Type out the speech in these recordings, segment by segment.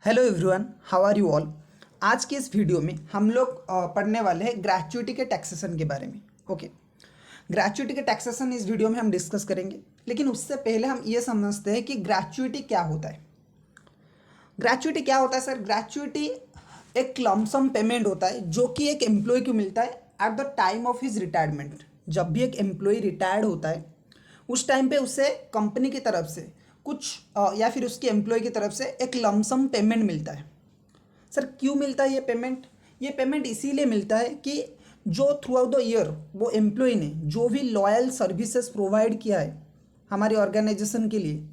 Hello everyone, how are you all. आज के इस वीडियो में हम लोग पढ़ने वाले हैं ग्रेच्युइटी के टैक्सेशन के बारे में। ओके, ग्रेच्युइटी के टैक्सेशन इस वीडियो में हम डिस्कस करेंगे, लेकिन उससे पहले हम ये समझते हैं कि ग्रेच्युइटी क्या होता है। ग्रेच्युइटी क्या होता है सर? ग्रेच्युइटी एक लमसम पेमेंट होता है जो कि एक एम्प्लॉय को मिलता है at the time of his retirement. जब भी एक एम्प्लॉय रिटायर्ड होता है उस टाइम पे उसे कंपनी की तरफ से कुछ या फिर उसके एम्प्लॉय की तरफ से एक लमसम पेमेंट मिलता है। सर क्यों मिलता है ये पेमेंट? ये पेमेंट इसीलिए मिलता है कि जो थ्रू आउट द ईयर वो एम्प्लॉय ने जो भी लॉयल सर्विसेज प्रोवाइड किया है हमारी ऑर्गेनाइजेशन के लिए,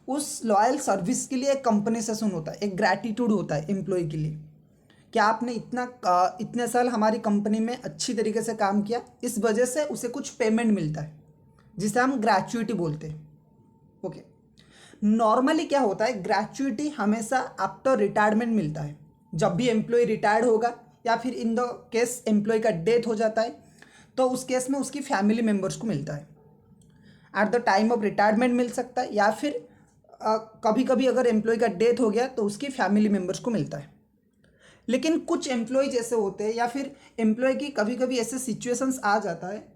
उस लॉयल सर्विस के लिए एक कंपनसेशन होता है, एक ग्रैटिट्यूड होता है एम्प्लॉय के लिए कि आपने इतने साल हमारी कंपनी में अच्छी तरीके से काम किया, इस वजह से उसे कुछ पेमेंट मिलता है जिसे हम ग्रेच्युइटी बोलते हैं। ओके, नॉर्मली क्या होता है, ग्रेच्युइटी हमेशा आफ्टर रिटायरमेंट मिलता है। जब भी एम्प्लॉय रिटायर्ड होगा या फिर इन द केस एम्प्लॉय का डेथ हो जाता है तो उस केस में उसकी फैमिली मेम्बर्स को मिलता है। At the time of retirement मिल सकता है या फिर कभी कभी अगर एम्प्लॉय का डेथ हो गया तो उसकी फैमिली मेम्बर्स को मिलता है। लेकिन कुछ एम्प्लॉय जैसे होते हैं या फिर एम्प्लॉय की कभी कभी ऐसे सिचुएशंस आ जाता है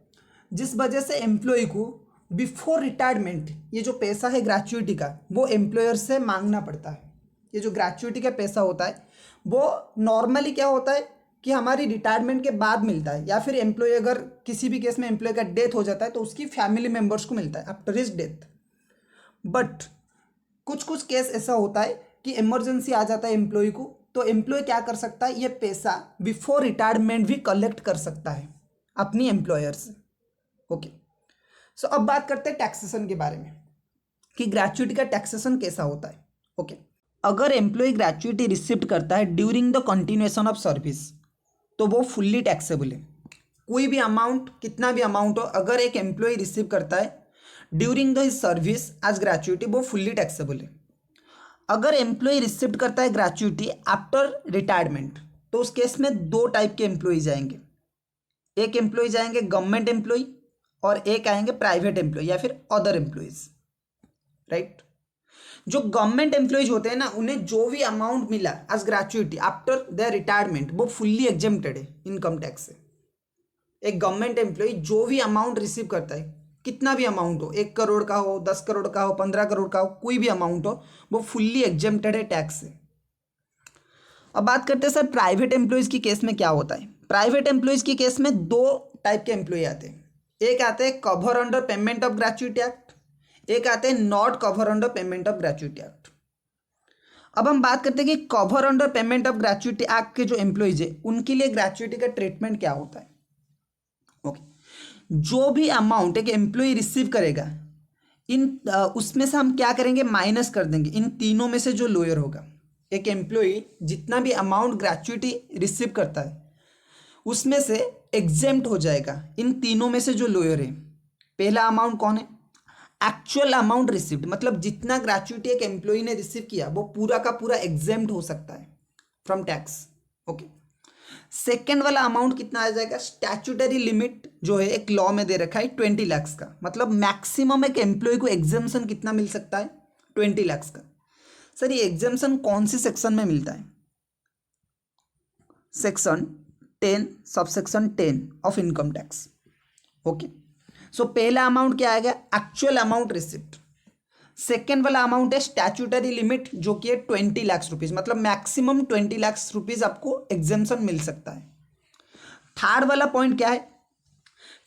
जिस वजह से एम्प्लॉय को बिफोर रिटायरमेंट ये जो पैसा है ग्रेच्युइटी का वो एम्प्लॉयर से मांगना पड़ता है। ये जो ग्रेच्युइटी का पैसा होता है वो नॉर्मली क्या होता है कि हमारी रिटायरमेंट के बाद मिलता है, या फिर एम्प्लॉय अगर किसी भी केस में एम्प्लॉय का डेथ हो जाता है तो उसकी फैमिली मेम्बर्स को मिलता है आफ्टर हिज डेथ। बट कुछ कुछ केस ऐसा होता है कि इमरजेंसी आ जाता है एम्प्लॉय को, तो एम्प्लॉय क्या कर सकता है, ये पैसा बिफोर रिटायरमेंट भी कलेक्ट कर सकता है अपनी एम्प्लॉयर से। ओके, सो अब बात करते हैं टैक्सेशन के बारे में कि ग्रेच्युइटी का टैक्सेशन कैसा होता है। ओके, अगर एम्प्लॉय ग्रेच्युइटी रिसीव करता है during the continuation of service तो वो फुल्ली टैक्सेबल है। कोई भी अमाउंट, कितना भी अमाउंट हो, अगर एक एम्प्लॉय रिसीव करता है ड्यूरिंग द सर्विस एज ग्रेच्युइटी वो फुल्ली टैक्सेबल है। अगर एम्प्लॉय रिसीव करता है ग्रेच्युइटी आफ्टर रिटायरमेंट तो उस केस में दो टाइप के एम्प्लॉय जाएंगे। एक एम्प्लॉय जाएंगे गवर्नमेंट एम्प्लॉय और एक आएंगे प्राइवेट एम्प्लॉय या फिर अदर एम्प्लॉयज, राइट। जो गवर्नमेंट एम्प्लॉयज होते हैं ना, उन्हें जो भी अमाउंट मिला एज ग्रेच्युइटी आफ्टर देयर रिटायरमेंट वो फुल्ली एग्जेम्प्टेड है इनकम टैक्स से। एक गवर्नमेंट एम्प्लॉय जो भी अमाउंट रिसीव करता है, कितना भी अमाउंट हो, 1 करोड़ का हो, 10 करोड़ का हो, 15 करोड़ का हो, कोई भी अमाउंट हो, वो फुल्ली एग्जेम्प्टेड है टैक्स से। अब बात करते हैं सर प्राइवेट एम्प्लॉयज की केस में क्या होता है। प्राइवेट एम्प्लॉयज की केस में दो टाइप के एम्प्लॉय आते हैं। एक आते हैं cover under payment of gratuity act, एक आते हैं not cover under payment of gratuity act. अब हम बात करते हैं कि cover under payment of gratuity act के जो एम्प्लॉयज है उनके लिए ग्रेच्युइटी का ट्रीटमेंट क्या होता है। ओके, जो भी अमाउंट एक एम्प्लॉय रिसीव करेगा उसमें से हम क्या करेंगे, माइनस कर देंगे इन तीनों में से जो लोअर होगा। एक एम्प्लॉय जितना भी अमाउंट ग्रेच्युइटी रिसीव करता है उसमें से एग्जेम्प्ट हो जाएगा इन तीनों में से जो लोअर है। पहला अमाउंट कौन है, एक्चुअल अमाउंट रिसीव्ड, मतलब जितना ग्रेच्युइटी एक एम्प्लॉय ने रिसीव किया वो पूरा का पूरा एग्जेम्प्ट हो सकता है फ्रॉम टैक्स। ओके, सेकेंड वाला अमाउंट कितना आ जाएगा, स्टैट्यूटरी लिमिट जो है एक लॉ में दे रखा है 20 लाख का, मतलब मैक्सिमम एक एम्प्लॉय को एग्जेम्पशन कितना मिल सकता है, 20 लाख का। सर ये एग्जेम्पशन कौन सी सेक्शन में मिलता है, section 10 subsection 10 of income tax. Okay, so पहला अमाउंट क्या आएगा, एक्चुअल अमाउंट रिसिप्ट। सेकेंड वाला अमाउंट है स्टैट्यूटरी लिमिट जो कि है 20 लाख रुपीज, मतलब मैक्सिमम 20 लाख रुपीज आपको एग्जेम्पशन मिल सकता है। थर्ड वाला पॉइंट क्या है,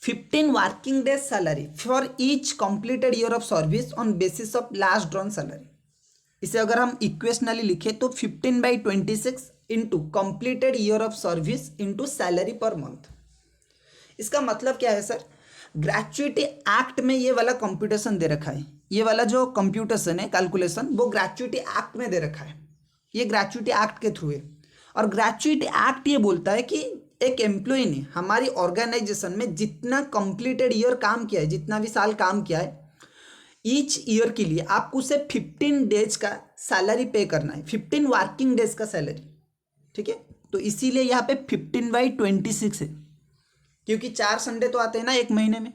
15 working days salary for each completed year of service on basis of last drawn salary. इसे अगर हम इक्वेशनली लिखे तो 15/26 into completed year of service into salary per month. इसका मतलब क्या है सर, ग्रेच्युइटी एक्ट में ये वाला कंप्यूटेशन दे रखा है, ये वाला जो कंप्यूटेशन है कैलकुलेशन वो ग्रेच्युइटी एक्ट में दे रखा है, ये ग्रेच्युइटी एक्ट के थ्रू है। और ग्रेच्युइटी एक्ट ये बोलता है कि एक एम्प्लॉय ने हमारी ऑर्गेनाइजेशन में जितना कंप्लीटेड ईयर काम किया है, जितना भी साल काम किया है, ईच ईयर के लिए आपको उसे 15 डेज का सैलरी पे करना है, 15 वर्किंग डेज का सैलरी। ठीक है, तो इसीलिए यहाँ पे 15/26 है, क्योंकि 4 संडे तो आते हैं ना एक महीने में।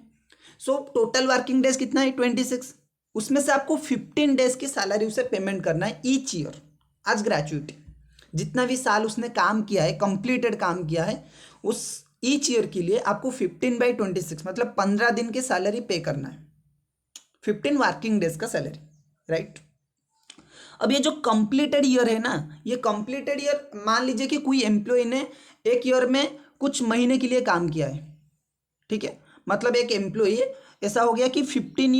सो टोटल वर्किंग डेज कितना है, 26, उसमें से आपको 15 डेज की सैलरी उसे पेमेंट करना है ईच ईयर। आज ग्रेचुइटी जितना भी साल उसने काम किया है, कंप्लीटेड काम किया है, उस ईच ईयर के लिए आपको 15/26 मतलब 15 दिन की सैलरी पे करना है, 15 वर्किंग डेज का सैलरी, राइट। अब ये जो कंप्लीटेड ईयर है ना, ये कंप्लीटेड ईयर मान लीजिए कि कोई एम्प्लॉय ने एक ईयर में कुछ महीने के लिए काम किया है, ठीक है, मतलब एक एम्प्लॉय ऐसा हो गया कि 15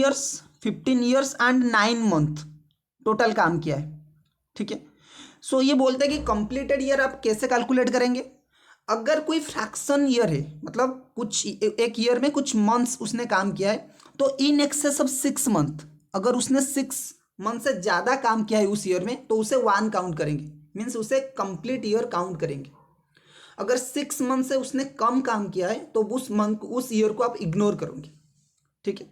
ईयर्स एंड 9 मंथ टोटल काम किया है, ठीक है। सो ये बोलते हैं कि कंप्लीटेड ईयर आप कैसे कैलकुलेट करेंगे। अगर कोई फ्रैक्शन ईयर है, मतलब कुछ एक ईयर में कुछ मंथ्स उसने काम किया है, तो इन एक्सेस ऑफ 6 मंथ, अगर उसने 6 मंथ से ज़्यादा काम किया है उस ईयर में, तो उसे 1 काउंट करेंगे, मीन्स उसे कंप्लीट ईयर काउंट करेंगे। अगर 6 मंथ से उसने कम काम किया है तो उस ईयर को आप इग्नोर करोगे, ठीक है।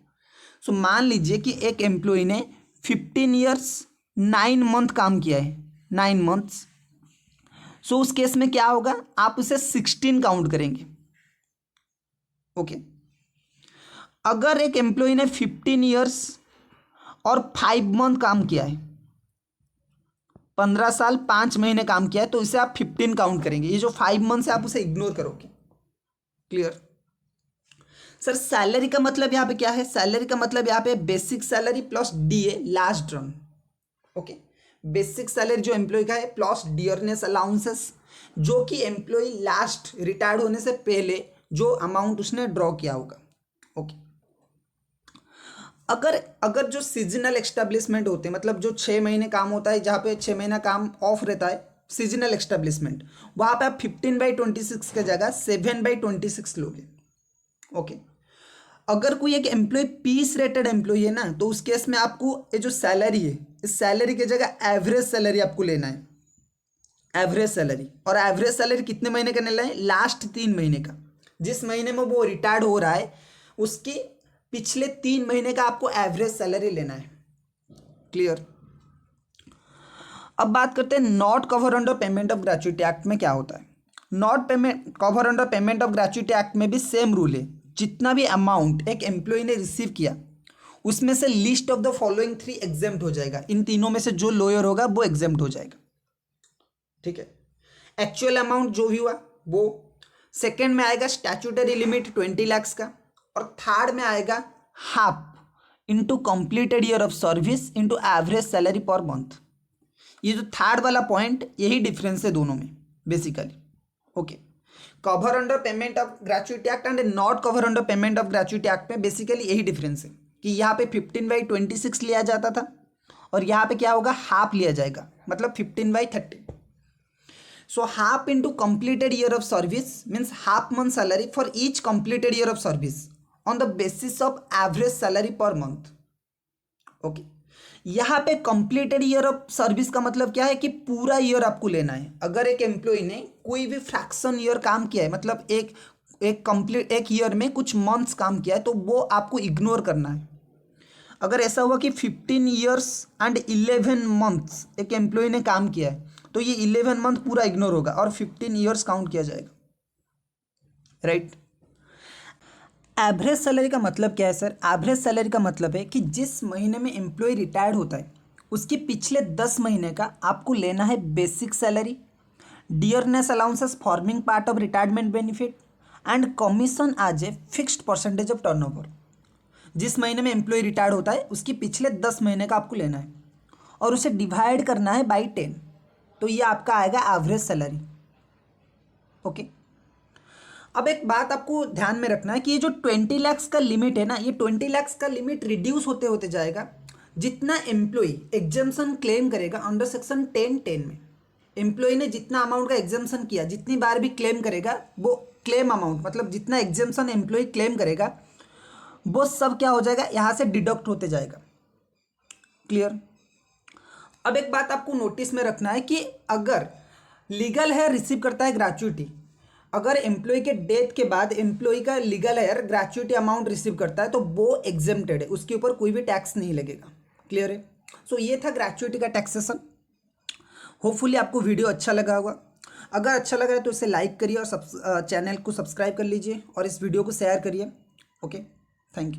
सो मान लीजिए कि एक एम्प्लॉय ने 15 ईयर्स 9 मंथ काम किया है, 9 मंथ्स। सो उस केस में क्या होगा, आप उसे 16 काउंट करेंगे, ओके। अगर एक एम्प्लॉय ने 15 ईयर्स और 5 मंथ काम किया है, 15 साल 5 महीने काम किया है, तो इसे आप 15 काउंट करेंगे। ये जो 5 मंथ है आप उसे इग्नोर करोगे, क्लियर। सर सैलरी का मतलब यहाँ पे क्या है, सैलरी का मतलब यहाँ पे basic salary plus DA last run, okay. Basic salary जो एम्प्लॉय का है प्लस डियरनेस अलाउंसेस, जो कि एम्प्लॉय लास्ट रिटायर्ड होने से पहले जो अमाउंट उसने ड्रॉ किया होगा, ओके। अगर अगर जो सीजनल एक्स्टेब्लिशमेंट होते हैं, मतलब जो 6 महीने काम होता है, जहाँ पे 6 महीना काम ऑफ रहता है, सीजनल एक्स्टेब्लिशमेंट, वहाँ पे आप 15/26 के जगह 7/26 लोगे, ओके। अगर कोई एक एम्प्लॉय पीस रेटेड एम्प्लॉय है ना, तो उस केस में आपको ये जो सैलरी है, इस सैलरी की जगह एवरेज सैलरी आपको लेना है, एवरेज सैलरी। और एवरेज सैलरी कितने महीने का लेना है, लास्ट 3 महीने का, जिस महीने में वो रिटायर्ड हो रहा है उसकी पिछले 3 महीने का आपको एवरेज सैलरी लेना है, क्लियर। अब बात करते हैं not cover under payment of gratuity act में क्या होता है। Not cover under payment of gratuity act में भी सेम रूल है, जितना भी अमाउंट एक एम्प्लॉय ने रिसीव किया उसमें से list of the following 3 exempt हो जाएगा। इन तीनों में से जो लोअर होगा वो एग्जेम्प्ट हो जाएगा, ठीक है। एक्चुअल अमाउंट जो भी हुआ वो, सेकेंड में आएगा स्टैट्यूटरी लिमिट 20 लाख का, और थर्ड में आएगा half into completed year of service into average salary per month. ये जो थर्ड वाला पॉइंट, यही डिफरेंस है दोनों में basically, okay. Cover under payment of gratuity act and not cover under payment of gratuity act में बेसिकली यही difference है कि यहाँ पे 15/26 लिया जाता था और यहाँ पे क्या होगा, हाफ लिया जाएगा, मतलब 15/30। So half into completed year of service means half month salary for each completed year of service on the basis of average salary per month, okay. यहाँ पे कंप्लीटेड ईयर ऑफ सर्विस का मतलब क्या है कि पूरा ईयर आपको लेना है। अगर एक एम्प्लॉय ने कोई भी फ्रैक्शन ईयर काम किया है, मतलब एक ईयर में कुछ मंथ्स काम किया है, तो वो आपको इग्नोर करना है। अगर ऐसा हुआ कि 15 ईयर्स एंड 11 मंथ्स एक एम्प्लॉय ने काम किया है, तो ये 11 मंथ पूरा इग्नोर होगा और 15 ईयर्स काउंट किया जाएगा, राइट। एवरेज सैलरी का मतलब क्या है सर, एवरेज सैलरी का मतलब है कि जिस महीने में एम्प्लॉय रिटायर्ड होता है उसके पिछले 10 महीने का आपको लेना है basic salary, dearness allowances forming part of retirement benefit and commission as a fixed percentage of turnover. जिस महीने में एम्प्लॉय रिटायर्ड होता है उसके पिछले 10 महीने का आपको लेना है और उसे डिवाइड करना है बाई 10, तो ये आपका आएगा एवरेज सैलरी, ओके। अब एक बात आपको ध्यान में रखना है कि ये जो 20 लाख का लिमिट है ना, ये 20 लाख का लिमिट रिड्यूस होते होते जाएगा जितना एम्प्लॉय एग्जेम्पशन क्लेम करेगा अंडर सेक्शन 10(10) में। एम्प्लॉय ने जितना अमाउंट का एग्जेम्पशन किया, जितनी बार भी क्लेम करेगा, वो क्लेम अमाउंट मतलब जितना एग्जेम्पशन एम्प्लॉय क्लेम करेगा वो सब क्या हो जाएगा, यहाँ से डिडक्ट होते जाएगा, क्लियर। अब एक बात आपको नोटिस में रखना है कि अगर लीगल हेयर रिसीव करता है ग्रेच्युटी, अगर एम्प्लॉय के डेथ के बाद एम्प्लॉय का legal heir gratuity amount receive करता है तो वो एग्जेम्प्टेड है, उसके ऊपर कोई भी टैक्स नहीं लगेगा, क्लियर है। सो ये था ग्रेच्युटी का टैक्सेशन। होपफुली आपको वीडियो अच्छा लगा होगा। अगर अच्छा लगा है तो इसे लाइक करिए और चैनल को सब्सक्राइब कर लीजिए और इस वीडियो को शेयर करिए, ओके। Thank you.